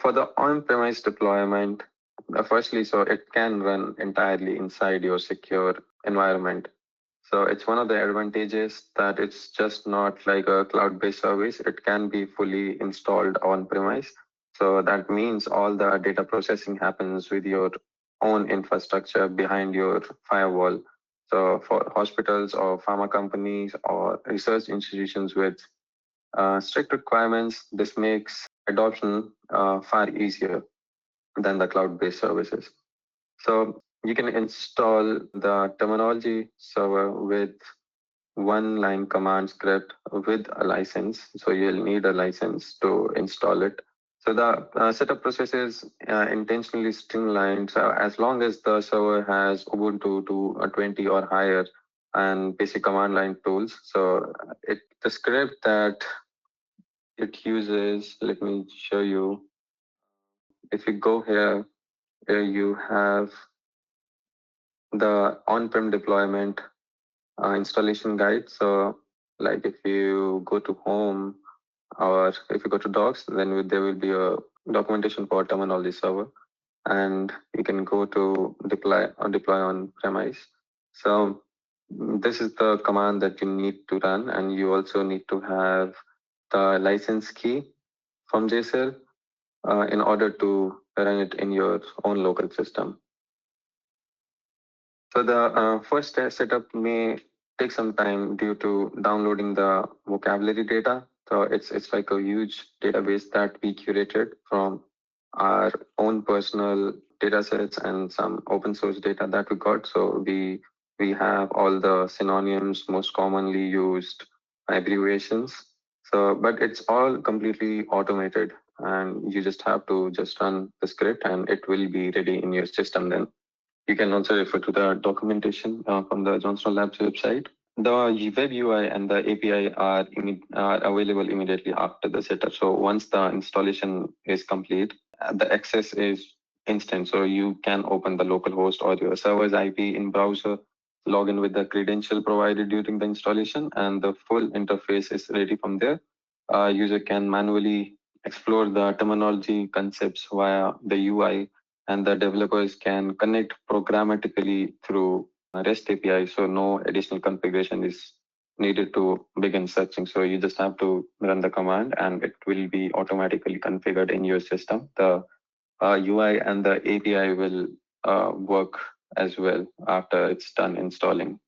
For the on-premise deployment, firstly, so it can run entirely inside your secure environment. So it's one of the advantages that it's just not like a cloud-based service. It can be fully installed on-premise. So that means all the data processing happens with your own infrastructure behind your firewall. So for hospitals or pharma companies or research institutions with strict requirements, this makes adoption far easier than the cloud-based services. So you can install the terminology server with one line command script with a license. So you'll need a license to install it. So the setup process is intentionally streamlined. So as long as the server has Ubuntu to 20 or higher and basic command line tools. So the script that it uses, let me show you. If you go here, you have the on-prem deployment installation guide. So like if you go to home or if you go to docs, then there will be a documentation for terminology server, and you can go to deploy on premise. So this is the command that you need to run, and you also need to have the license key from JSL in order to run it in your own local system. So the first setup may take some time due to downloading the vocabulary data. So it's like a huge database that we curated from our own personal data sets and some open source data that we got. So we have all the synonyms, most commonly used abbreviations. So but it's all completely automated, and you just have to just run the script and it will be ready in your system then. You can also refer to the documentation from the Johnston Labs website. The web UI and the API are available immediately after the setup. So once the installation is complete, the access is instant. So you can open the local host or your server's IP in browser, log in with the credential provided during the installation, and the full interface is ready from there. User can manually explore the terminology concepts via the UI, and the developers can connect programmatically through REST API. So no additional configuration is needed to begin searching. So you just have to run the command and it will be automatically configured in your system. The UI and the API will work as well after it's done installing.